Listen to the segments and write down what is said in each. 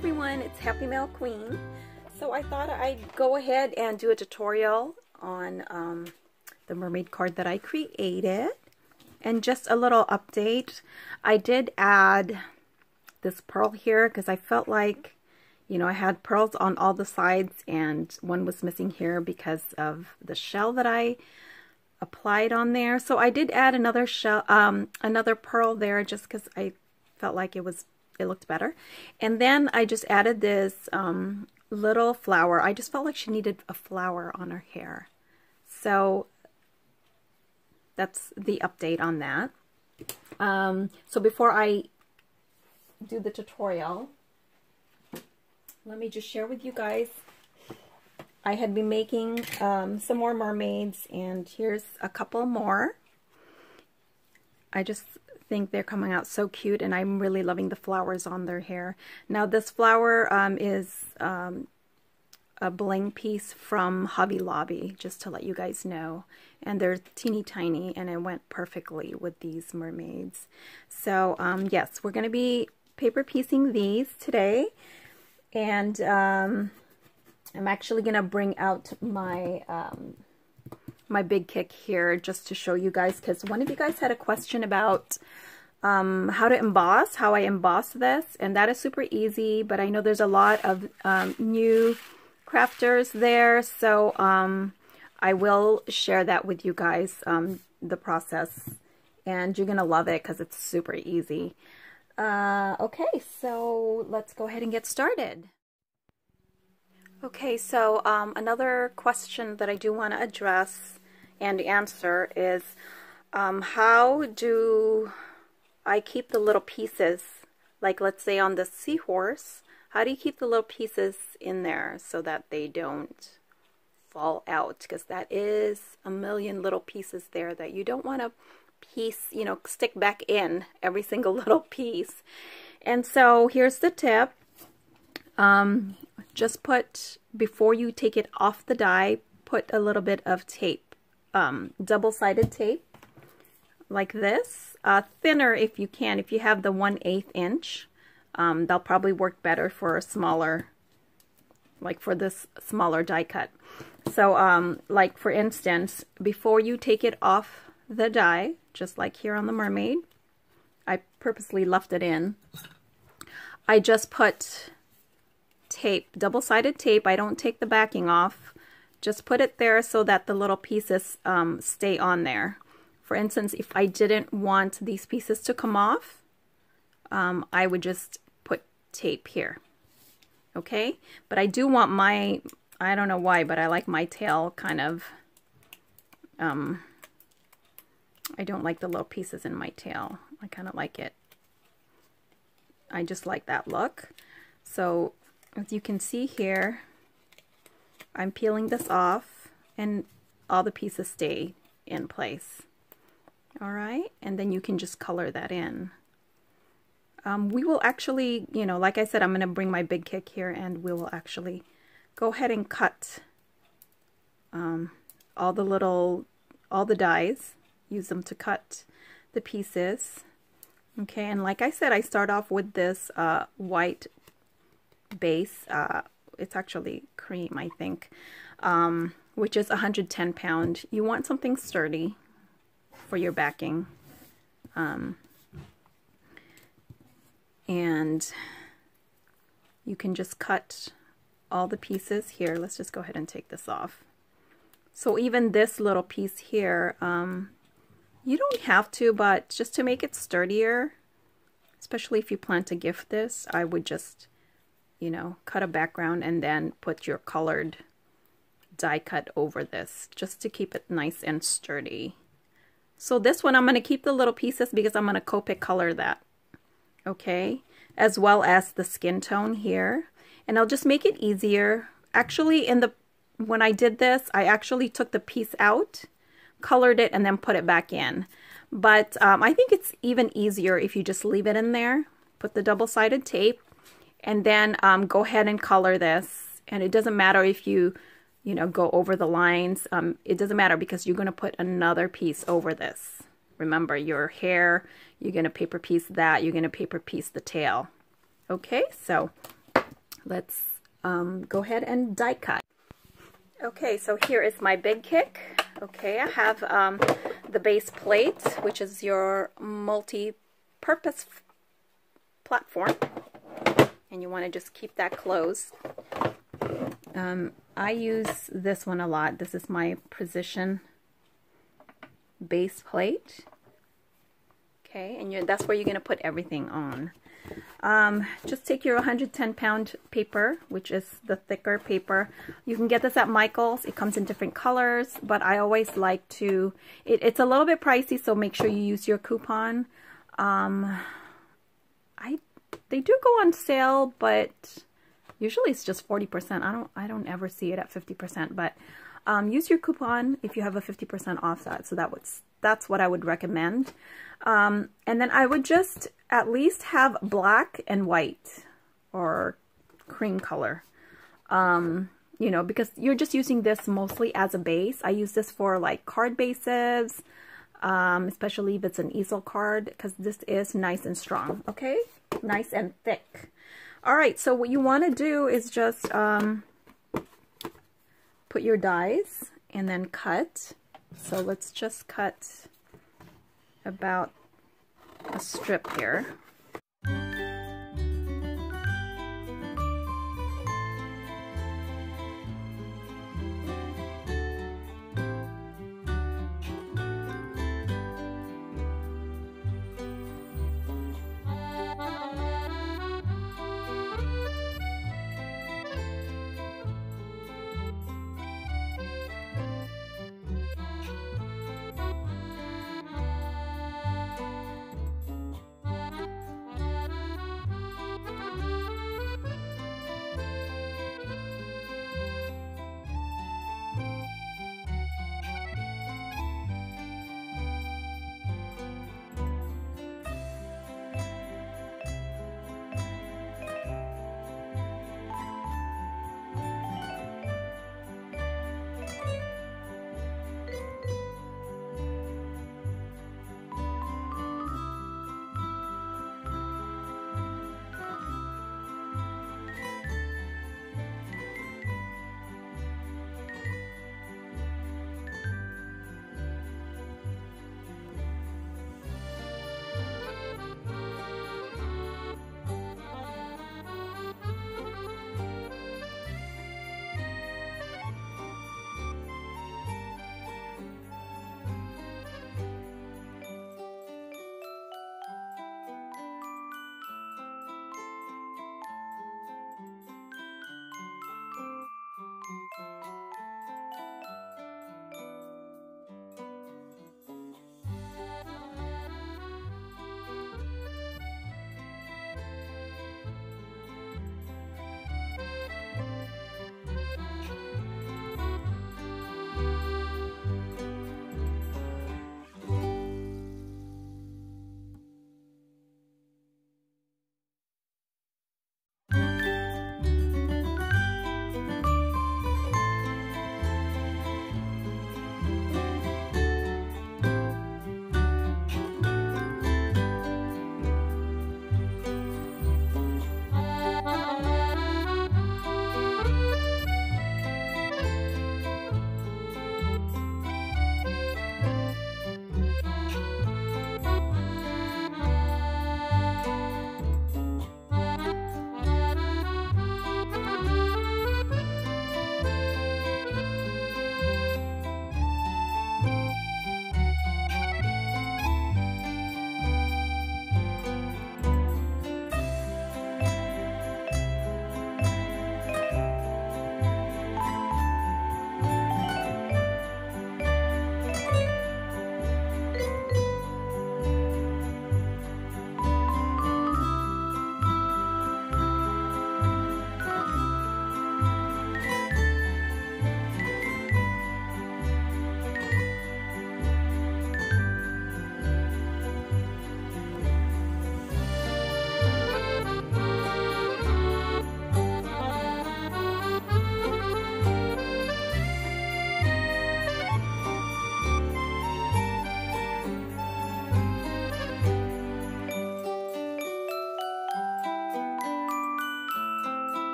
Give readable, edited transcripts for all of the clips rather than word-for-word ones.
everyone, it's Happy Mail Queen. So I thought I'd go ahead and do a tutorial on the mermaid card that I created. And just a little update. I did add this pearl here because I felt like, you know, I had pearls on all the sides and one was missing here because of the shell that I applied on there. So I did add another shell, another pearl there just because I felt like it looked better. And then I just added this little flower. I just felt like she needed a flower on her hair. So that's the update on that. So before I do the tutorial, let me just share with you guys. I had been making some more mermaids, and here's a couple more. I just think they're coming out so cute, and I'm really loving the flowers on their hair. Now this flower is a bling piece from Hobby Lobby, just to let you guys know. And they're teeny tiny, and it went perfectly with these mermaids. So yes, we're going to be paper piecing these today. And I'm actually going to bring out my my big kick here just to show you guys, because one of you guys had a question about how to emboss, how I emboss this, and that is super easy, but I know there's a lot of new crafters there, so I will share that with you guys, the process, and you're gonna love it because it's super easy. Okay, so let's go ahead and get started. Okay, so another question that I do want to address and answer is how do I keep the little pieces, like let's say on the seahorse, how do you keep the little pieces in there so that they don't fall out? Because that is a million little pieces there that you don't want to piece, you know, stick back in every single little piece. And so here's the tip. Just put, before you take it off the die, put a little bit of tape, double-sided tape, like this. Thinner if you can. If you have the 1/8 inch, they'll probably work better for a smaller, like for this smaller die cut. So, like for instance, before you take it off the die, just like here on the mermaid, I purposely left it in. I just put tape, double-sided tape. I don't take the backing off. Just put it there so that the little pieces stay on there. For instance, if I didn't want these pieces to come off, I would just put tape here. Okay? But I do want my, I don't know why, but I like my tail kind of, I don't like the little pieces in my tail. I kind of like it. I just like that look. So as you can see here, I'm peeling this off and all the pieces stay in place. All right, and then you can just color that in. We will actually, you know, like I said, I'm going to bring my big kick here, and we will actually go ahead and cut all the dies. Use them to cut the pieces. Okay, and like I said, I start off with this white base. It's actually cream, I think, which is 110 pound. You want something sturdy for your backing. And you can just cut all the pieces here. Let's just go ahead and take this off. So even this little piece here, you don't have to, but just to make it sturdier, especially if you plan to gift this, I would just, you know, cut a background and then put your colored die cut over this, just to keep it nice and sturdy. So this one, I'm going to keep the little pieces because I'm going to Copic color that, okay, as well as the skin tone here. And I'll just make it easier. Actually, when I did this, I actually took the piece out, colored it, and then put it back in. But I think it's even easier if you just leave it in there, put the double-sided tape, and then go ahead and color this. And it doesn't matter if you know, go over the lines. It doesn't matter because you're going to put another piece over this. Remember, your hair, you're going to paper piece that, you're going to paper piece the tail. Okay, so let's go ahead and die cut. Okay, so here is my big kick. Okay, I have the base plate, which is your multi-purpose platform, and you want to just keep that closed. I use this one a lot. This is my Precision base plate. Okay, and that's where you're going to put everything on. Just take your 110-pound paper, which is the thicker paper. You can get this at Michael's. It comes in different colors, but I always like to, it's a little bit pricey, so make sure you use your coupon. They do go on sale, but usually it's just 40%. I don't ever see it at 50%, but use your coupon if you have a 50% offset. So that's what I would recommend. And then I would just at least have black and white or cream color, you know, because you're just using this mostly as a base. I use this for like card bases, especially if it's an easel card, because this is nice and strong. Okay, nice and thick. All right, so what you want to do is just put your dies and then cut. So let's just cut about a strip here.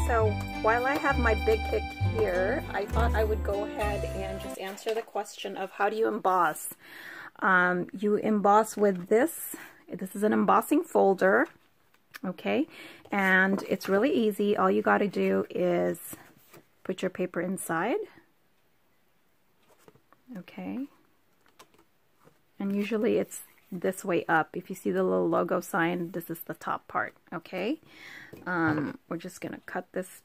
so while I have my big kick here, I thought I would go ahead and just answer the question of how do you emboss. You emboss with this. This is an embossing folder, okay? And it's really easy. All you got to do is put your paper inside, okay? And usually it's this way up. If you see the little logo sign, this is the top part, okay? We're just gonna cut this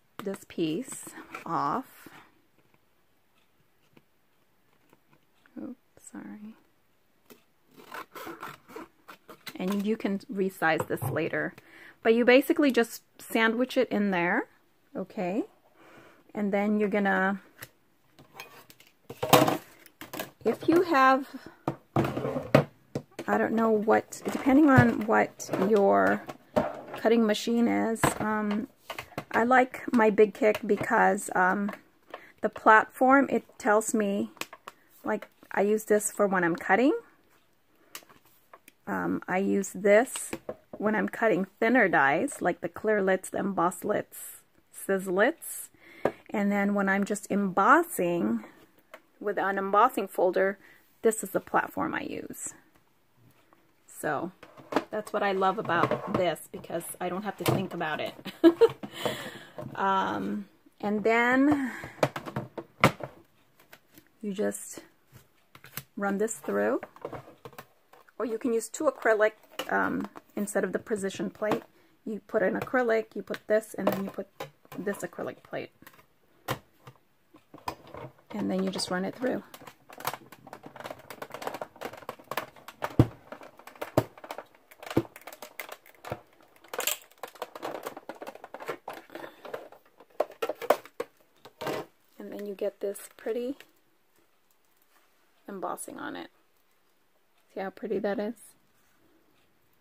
piece off. Oops, sorry. And you can resize this later. But you basically just sandwich it in there, okay? And then you're gonna, if you have, I don't know what, depending on what your cutting machine is, I like my Big Kick because the platform, it tells me, like, I use this for when I'm cutting. I use this when I'm cutting thinner dies, like the clear lits, the emboss lits, sizzlets. And then when I'm just embossing with an embossing folder, this is the platform I use. So that's what I love about this, because I don't have to think about it. And then you just run this through, or you can use 2 acrylic instead of the precision plate. You put an acrylic, you put this, and then you put this acrylic plate. And then you just run it through. And then you get this pretty embossing on it. See how pretty that is?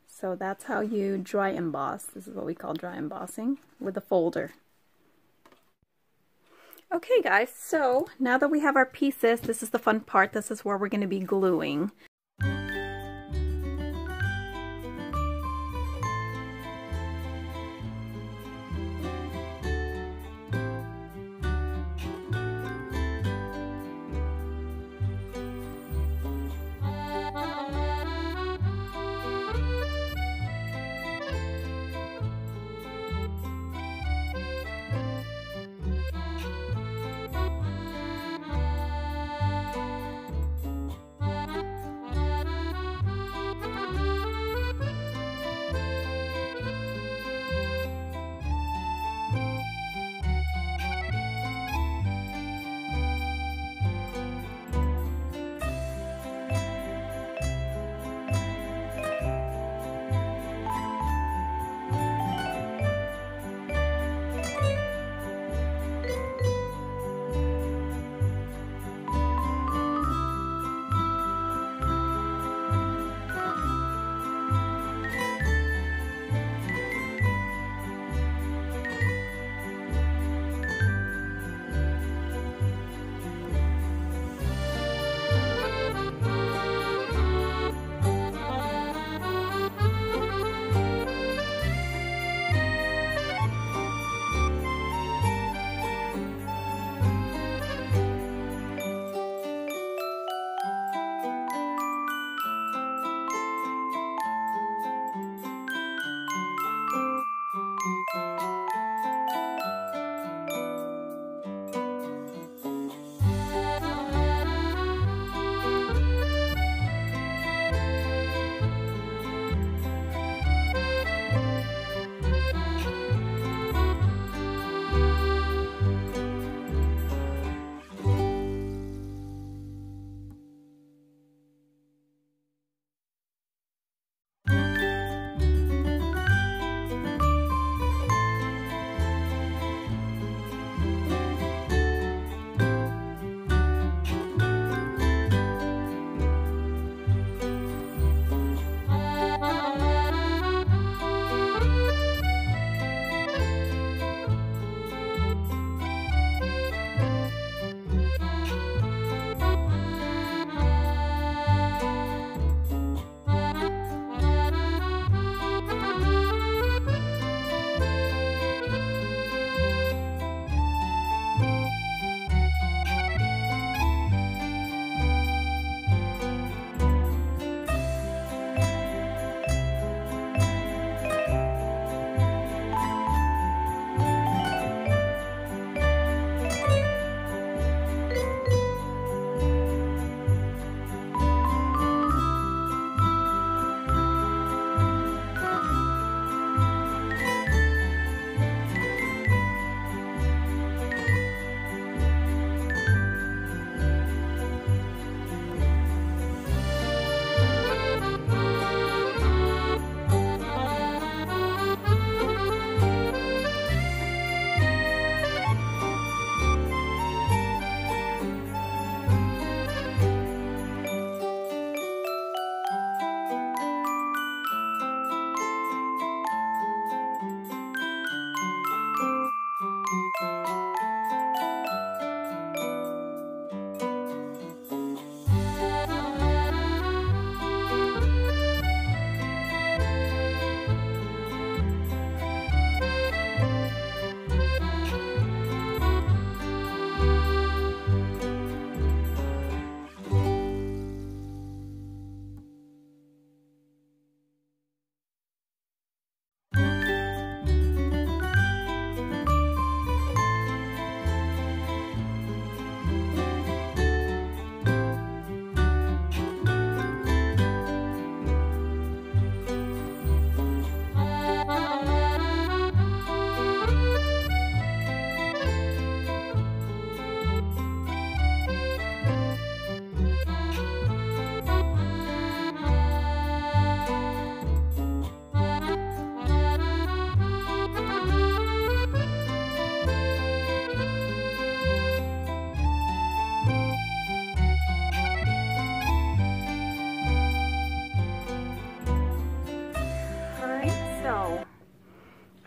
So that's how you dry emboss. This is what we call dry embossing with a folder. Okay guys, so now that we have our pieces, this is the fun part. This is where we're going to be gluing.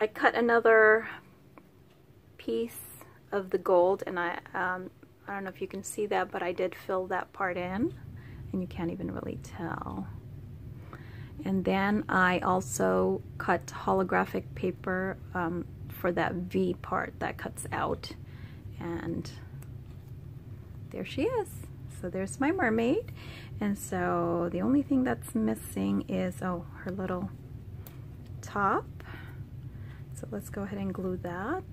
I cut another piece of the gold, and I don't know if you can see that, but I did fill that part in, and you can't even really tell. And then I also cut holographic paper for that V part that cuts out, and there she is. So there's my mermaid. And so the only thing that's missing is, oh, her little top. So let's go ahead and glue that.